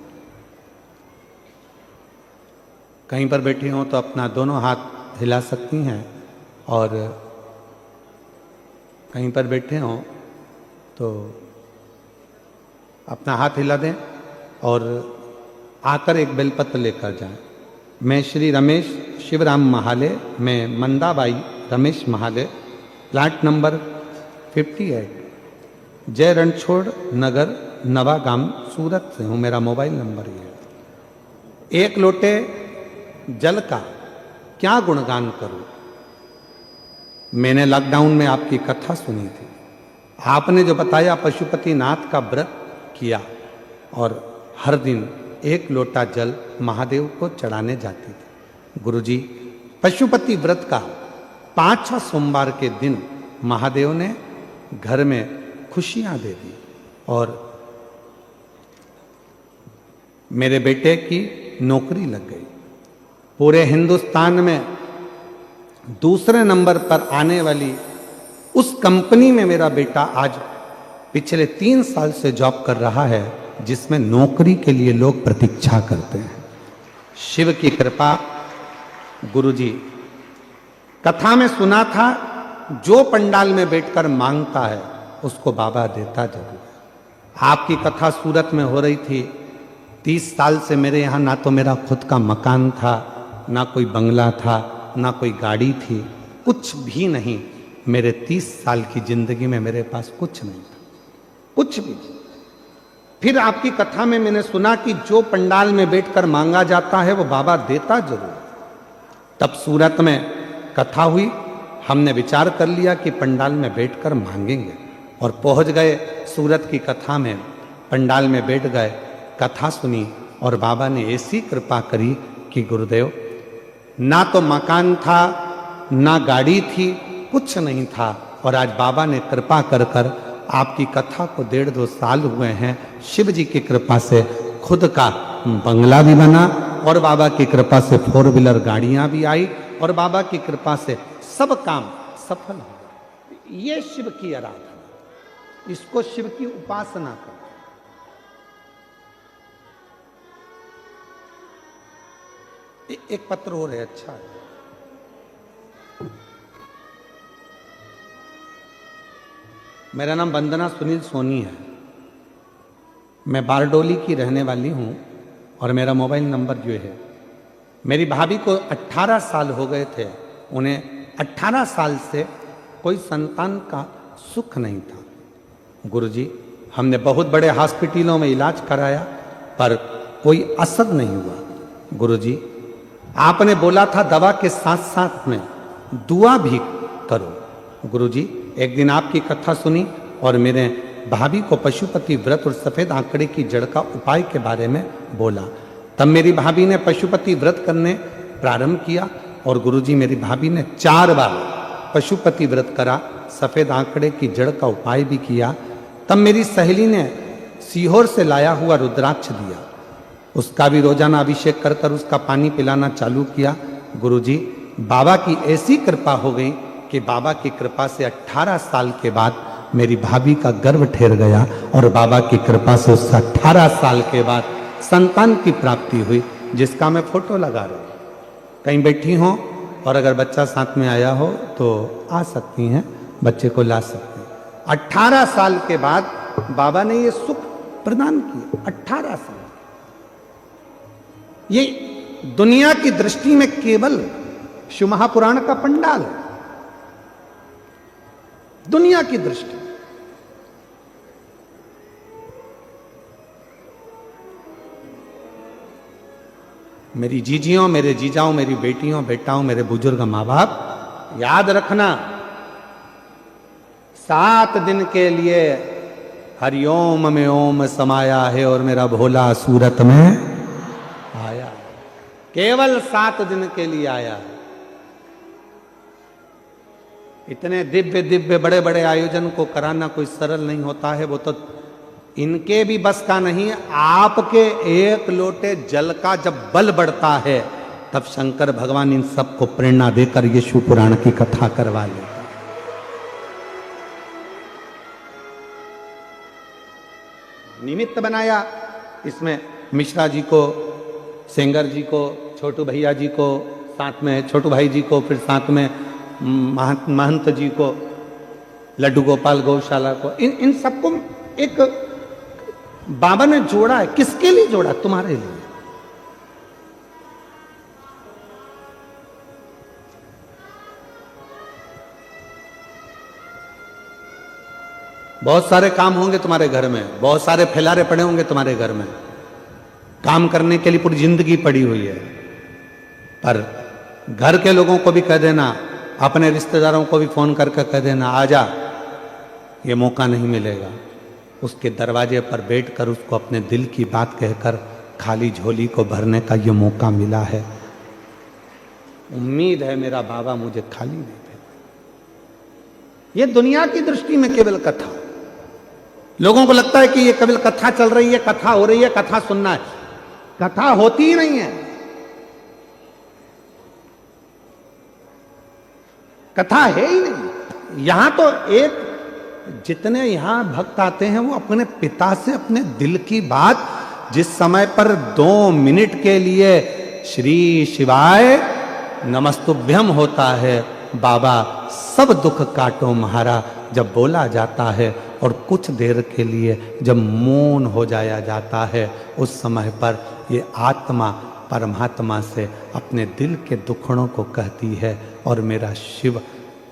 कहीं पर बैठी हो तो अपना दोनों हाथ हिला सकती हैं। और कहीं पर बैठे हो तो अपना हाथ हिला दें और आकर एक बेलपत्र लेकर जाएं। मैं श्री रमेश शिवराम महाले, मैं मंदाबाई रमेश महाले, फ्लैट नंबर 58, जय रणछोड़ नगर, नवागांव, सूरत से हूँ। मेरा मोबाइल नंबर ये है। 1 लोटे जल का क्या गुणगान करूं? मैंने लॉकडाउन में आपकी कथा सुनी थी। आपने जो बताया पशुपति नाथ का व्रत किया और हर दिन 1 लोटा जल महादेव को चढ़ाने जाती थी। गुरुजी, पशुपति व्रत का 5वां सोमवार के दिन महादेव ने घर में खुशियां दे दी और मेरे बेटे की नौकरी लग गई। पूरे हिंदुस्तान में दूसरे नंबर पर आने वाली उस कंपनी में मेरा बेटा आज पिछले 3 साल से जॉब कर रहा है, जिसमें नौकरी के लिए लोग प्रतीक्षा करते हैं। शिव की कृपा। गुरुजी, कथा में सुना था, जो पंडाल में बैठकर मांगता है उसको बाबा देता जरूर है। आपकी कथा सूरत में हो रही थी। 30 साल से मेरे यहाँ ना तो मेरा खुद का मकान था, ना कोई बंगला था, ना कोई गाड़ी थी, कुछ भी नहीं। मेरे 30 साल की जिंदगी में मेरे पास कुछ नहीं था, कुछ भी। फिर आपकी कथा में मैंने सुना कि जो पंडाल में बैठकर मांगा जाता है वो बाबा देता जरूर। तब सूरत में कथा हुई, हमने विचार कर लिया कि पंडाल में बैठकर मांगेंगे और पहुंच गए सूरत की कथा में। पंडाल में बैठ गए, कथा सुनी और बाबा ने ऐसी कृपा करी कि गुरुदेव, ना तो मकान था, ना गाड़ी थी, कुछ नहीं था। और आज बाबा ने कृपा कर कर आपकी कथा को 1.5-2 साल हुए हैं। शिव जी की कृपा से खुद का बंगला भी बना और बाबा की कृपा से 4 व्हीलर गाड़ियां भी आई और बाबा की कृपा से सब काम सफल हो। ये शिव की आराधना, इसको शिव की उपासना करो। एक पत्र हो रहे, अच्छा है। मेरा नाम वंदना सुनील सोनी है। मैं बारडोली की रहने वाली हूं और मेरा मोबाइल नंबर जो है, मेरी भाभी को 18 साल हो गए थे। उन्हें 18 साल से कोई संतान का सुख नहीं था। गुरुजी, हमने बहुत बड़े हॉस्पिटलों में इलाज कराया पर कोई असर नहीं हुआ। गुरुजी, आपने बोला था दवा के साथ साथ में दुआ भी करो। गुरुजी, एक दिन आपकी कथा सुनी और मेरे भाभी को पशुपति व्रत और सफेद आंकड़े की जड़ का उपाय के बारे में बोला। तब मेरी भाभी ने पशुपति व्रत करने प्रारंभ किया और गुरुजी मेरी भाभी ने 4 बार पशुपति व्रत करा, सफेद आंकड़े की जड़ का उपाय भी किया। तब मेरी सहेली ने सीहोर से लाया हुआ रुद्राक्ष दिया, उसका भी रोजाना अभिषेक कर कर उसका पानी पिलाना चालू किया। गुरुजी, बाबा की ऐसी कृपा हो गई कि बाबा की कृपा से 18 साल के बाद मेरी भाभी का गर्भ ठहर गया और बाबा की कृपा से उससे 18 साल के बाद संतान की प्राप्ति हुई, जिसका मैं फोटो लगा रहा हूं। कहीं बैठी हो और अगर बच्चा साथ में आया हो तो आ सकती हैं, बच्चे को ला सकती हैं। 18 साल के बाद बाबा ने ये सुख प्रदान किया। 18 साल, ये दुनिया की दृष्टि में केवल शिव महापुराण का पंडाल है। दुनिया की दृष्टि, मेरी जीजियों, मेरे जीजाओं, मेरी बेटियों, बेटाओं, मेरे बुजुर्ग मां बाप, याद रखना 7 दिन के लिए हरिओम में ओम समाया है और मेरा भोला सूरत में आया। केवल 7 दिन के लिए आया। इतने दिव्य दिव्य बड़े बड़े आयोजन को कराना कोई सरल नहीं होता है। वो तो इनके भी बस का नहीं है। आपके एक लोटे जल का जब बल बढ़ता है तब शंकर भगवान इन सबको प्रेरणा देकर ये शिव पुराण की कथा करवा लेगा। निमित्त बनाया, इसमें मिश्रा जी को, सेंगर जी को, छोटू भैया जी को, साथ में छोटू भाई जी को, फिर साथ में महंत जी को, लड्डू गोपाल गौशाला को, इन सबको एक बाबा ने जोड़ा है। किसके लिए जोड़ा? तुम्हारे लिए। बहुत सारे काम होंगे तुम्हारे घर में, बहुत सारे फैलारे पड़े होंगे तुम्हारे घर में, काम करने के लिए पूरी जिंदगी पड़ी हुई है। पर घर के लोगों को भी कह देना, अपने रिश्तेदारों को भी फोन करके कह देना, आजा, ये मौका नहीं मिलेगा। उसके दरवाजे पर बैठकर उसको अपने दिल की बात कहकर खाली झोली को भरने का ये मौका मिला है। उम्मीद है मेरा बाबा मुझे खाली नहीं देगा। ये दुनिया की दृष्टि में केवल कथा। लोगों को लगता है कि ये केवल कथा चल रही है, कथा हो रही है, कथा सुनना है। कथा होती ही नहीं है। कथा है ही नहीं। यहां तो एक जितने यहां भक्त आते हैं वो अपने पिता से अपने दिल की बात, जिस समय पर 2 मिनट के लिए श्री शिवाय नमस्तुभ्यम होता है, बाबा सब दुख काटो महारा जब बोला जाता है, और कुछ देर के लिए जब मौन हो जाया जाता है, उस समय पर ये आत्मा परमात्मा से अपने दिल के दुखड़ों को कहती है। और मेरा शिव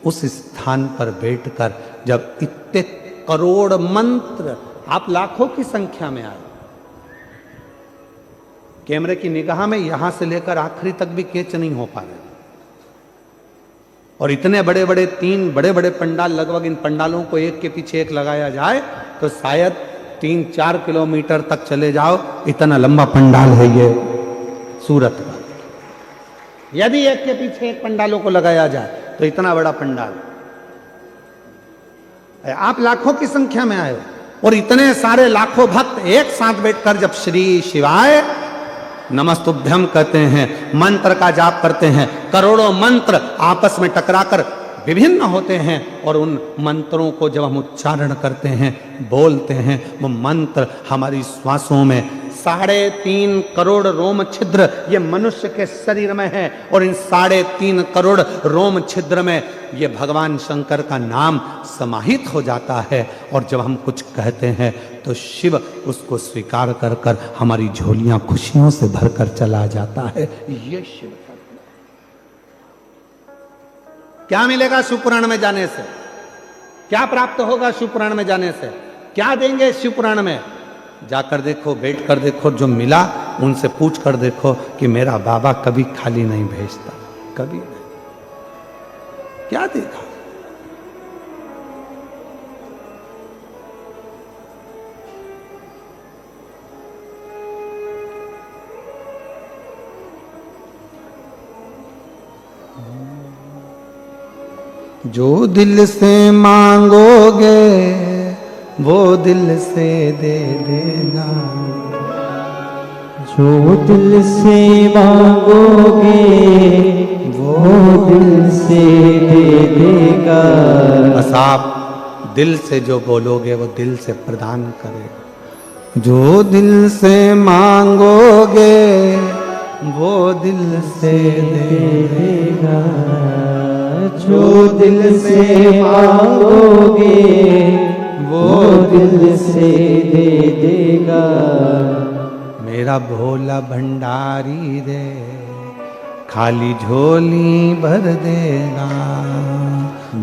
उस स्थान पर बैठकर जब इतने करोड़ मंत्र, आप लाखों की संख्या में आए, कैमरे की निगाह में यहां से लेकर आखिरी तक भी कैच नहीं हो पा रहे, और इतने बड़े बड़े 3 बड़े बड़े पंडाल, लगभग इन पंडालों को एक के पीछे एक लगाया जाए तो शायद 3-4 किलोमीटर तक चले जाओ, इतना लंबा पंडाल है ये सूरत का। यदि एक के पीछे एक पंडालों को लगाया जाए तो इतना बड़ा पंडाल। आप लाखों की संख्या में आए और इतने सारे लाखों भक्त एक साथ बैठकर जब श्री शिवाय नमस्तुभ्यम कहते हैं, मंत्र का जाप करते हैं, करोड़ों मंत्र आपस में टकराकर विभिन्न होते हैं, और उन मंत्रों को जब हम उच्चारण करते हैं, बोलते हैं, वो मंत्र हमारी श्वासों में 3.5 करोड़ रोम छिद्र ये मनुष्य के शरीर में है, और इन 3.5 करोड़ रोम छिद्र में ये भगवान शंकर का नाम समाहित हो जाता है। और जब हम कुछ कहते हैं तो शिव उसको स्वीकार कर कर हमारी झोलियां खुशियों से भरकर चला जाता है। ये शिव का क्या मिलेगा शिव पुराण में जाने से? क्या प्राप्त होगा शिव पुराण में जाने से? क्या देंगे शिव पुराण में? जाकर देखो, बैठ कर देखो, जो मिला उनसे पूछ कर देखो कि मेरा बाबा कभी खाली नहीं भेजता, कभी नहीं। क्या देखा? जो दिल से मांगोगे वो दिल से दे देगा, जो दिल से मांगोगे वो दिल से दे देगा। बस आप दिल से जो बोलोगे वो दिल से प्रदान करेगा। जो दिल से मांगोगे वो दिल से दे देगा, जो दिल से मांगोगे वो दिल से दे देगा। मेरा भोला भंडारी रे खाली झोली भर देगा।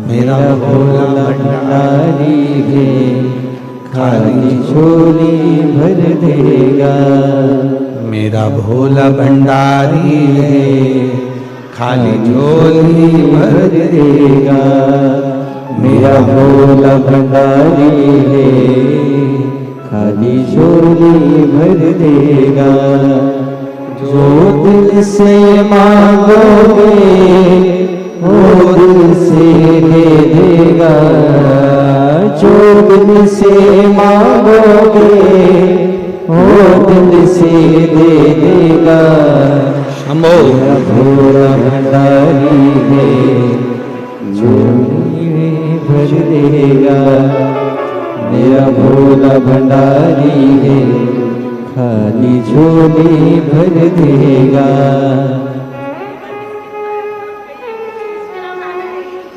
मेरा भोला भंडारी है खाली झोली भर देगा। मेरा भोला भंडारी है खाली झोली भर देगा। मेरा भोला भंडारी है खाली झोली भर देगा। जो दिल से मांगोगे वो दिल से दे देगा। जो दिल से मांगोगे वो दिल से दे देगा। शंभो मेरा भोला भंडारी है झोली भर देगा। मेरा भोला भंडारी है खाली झोली भर देगा।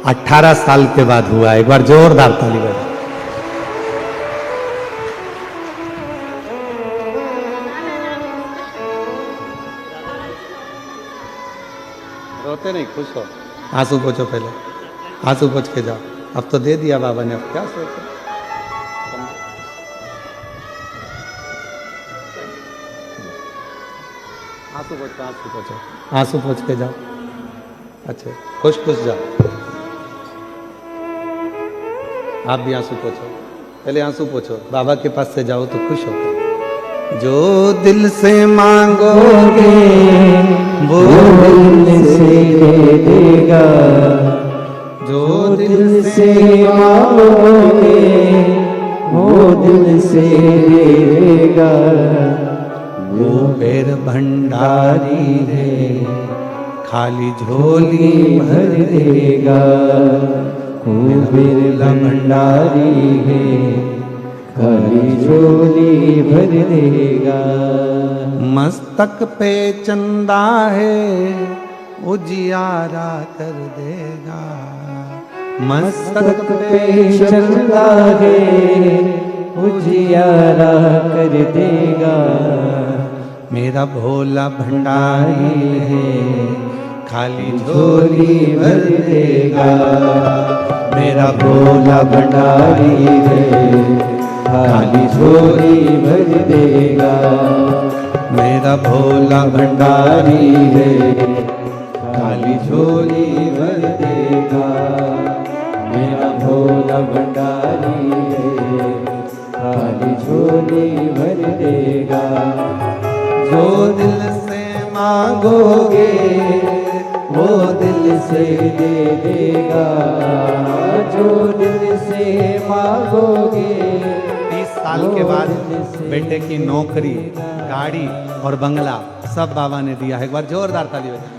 18 साल के बाद हुआ। एक बार जोरदार ताली बजाओ। रोते नहीं, खुश हो। आंसू पोछो, पहले आंसू पोछ के जाओ। अब तो दे दिया बाबा ने, अब क्या सोचो। आंसू पोछो, आंसू पोछो, आंसू पोछ के जाओ। अच्छा, खुश खुश जाओ। आप भी आंसू पोछो, पहले आंसू पोछो। बाबा के पास से जाओ तो खुश होकर। जो दिल से मांगोगे वो दिल से दे देगा। जो दिल से मांगोगे वो दिल से दे देगा। वो बेर भंडारी है खाली झोली भर देगा। कुबेर भंडारी है खाली झोली भर देगा। मस्तक पे चंदा है उजियारा कर देगा। मस्तक पे चंदा है उजियारा कर देगा। मेरा भोला भंडारी है खाली झोली भर देगा। मेरा भोला भंडारी है खाली झोली भर देगा। मेरा भोला भंडारी है खाली झोली भर देगा। मेरा भोला भंडारी है खाली झोली भर देगा। जो दिल से मांगोगे वो दिल से दे देगा। जो दिल से मांगोगे 30 साल के बाद बेटे की नौकरी, गाड़ी और बंगला सब बाबा ने दिया है। एक बार जोरदार ताली बजाओ।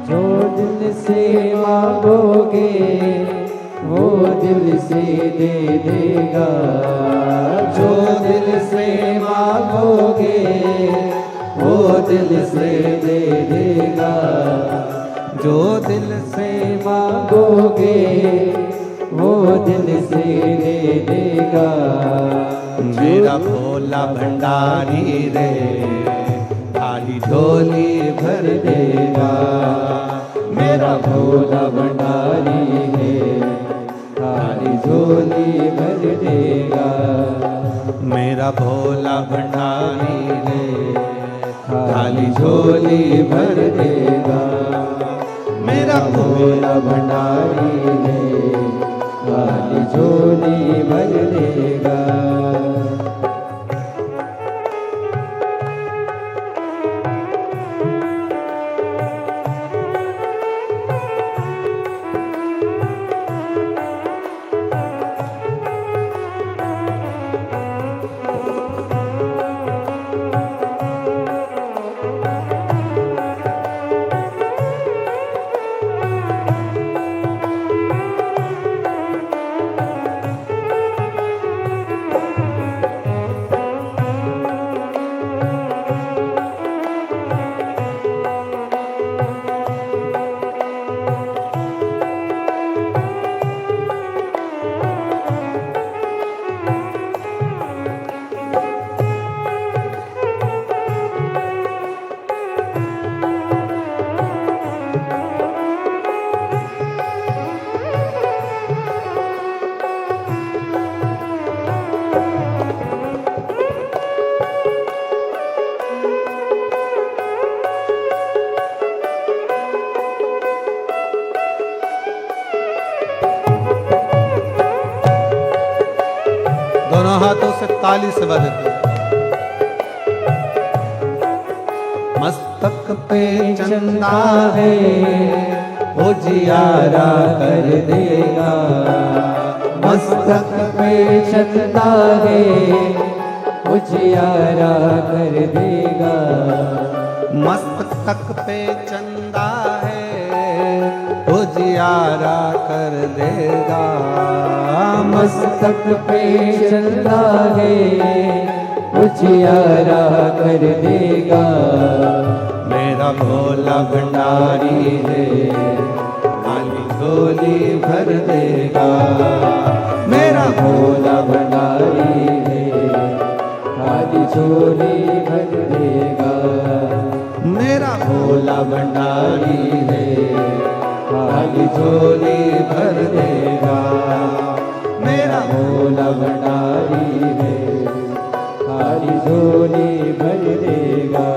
जो दिल से मांगोगे वो दिल से दे देगा। जो दिल से मांगोगे वो दिल से दे देगा। जो दिल से मांगोगे वो दिल से दे देगा। मेरा भोला भंडारी रे खाली झोली भर देगा। मेरा भोला भंडारी है खाली झोली भर देगा। मेरा भोला भंडारी रे खाली झोली भर देगा। मेरा भोला भंडारी रे खाली झोली भर देगा। दोनों हाथों से ताली से बजते। मस्तक पे चंदा है उजियारा कर देगा। मस्तक पे चंदा है उजियारा कर देगा। मस्तक पे चंदा है उजियारा कर देगा। मस्तक पे चंदा है उजियारा कर देगा। मेरा भोला भंडारी है खाली झोली भर देगा। मेरा भोला भंडारी है खाली झोली भर देगा। मेरा भोला भंडारी है खाली झोली भर देगा। मेरा भोला भंडारी है खाली झोली भर देगा।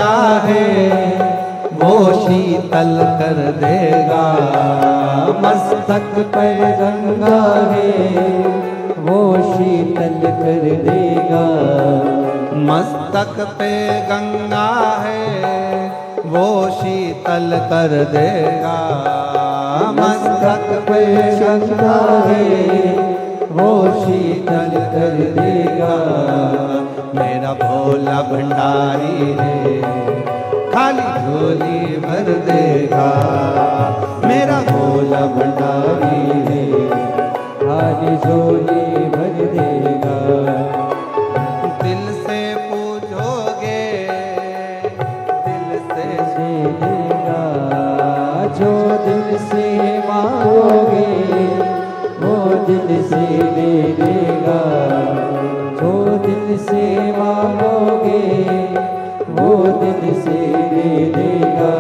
गंगा है वो शीतल कर देगा। मस्तक पर गंगा है वो शीतल कर देगा। मस्तक पे गंगा है वो शीतल कर देगा। मस्तक पे गंगा है वो शीतल कर देगा। मेरा भोला भंडारी है खाली झोली भर देगा। मेरा भोला भंडारी है खाली झोली भर देगा। दिल से पूछोगे दिल से देगा। जो दिल से मांगोगे वो दिल से दे देगा। जो दिल से मांगोगे वो दिल से दे देगा।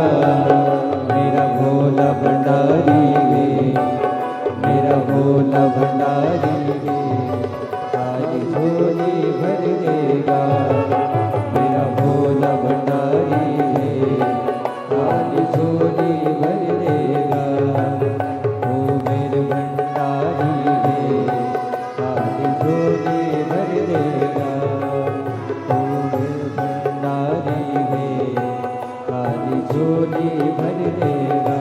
मेरा भोला भंडारी है मेरा भोला भंडारी है खाली झोली भर देगा। मेरा भोला भंडारी है खाली झोली भर देगा। ओ मेरे भंडारी है खाली झोली भर देगा। ओ मेरे भंडारी है खाली झोली भर देगा।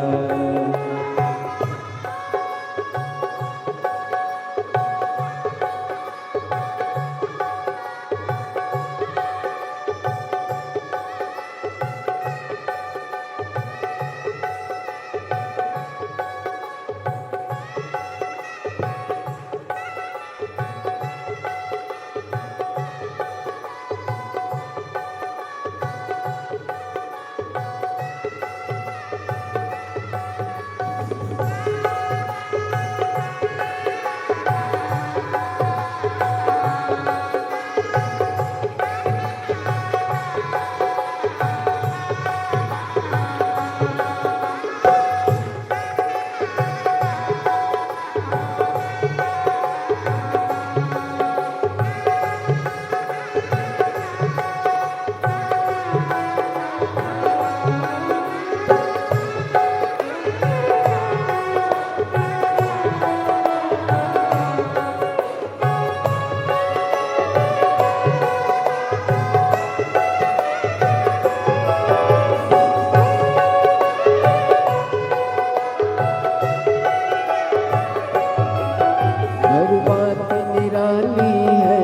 हर बात निराली है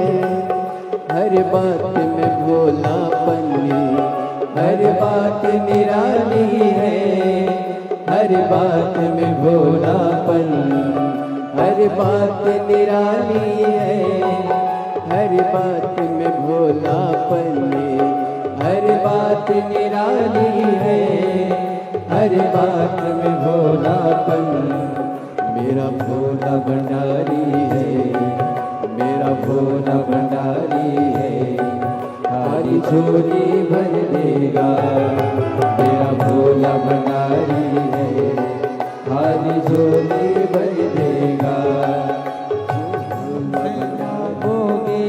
हर बात में भोलापन। हर बात निराली है हर बात में भोलापन। हर बात निराली है हर बात में भोलापन। हर बात निराली है हर बात में भोलापन। मेरा भोला भंडारी है मेरा भोला भंडारी है खाली झोली भर देगा। मेरा भोला भंडारी है खाली झोली भर देगा। मांगोगे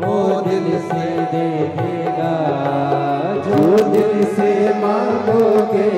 वो दिल से दे देगा। जो दिल से मांगोगे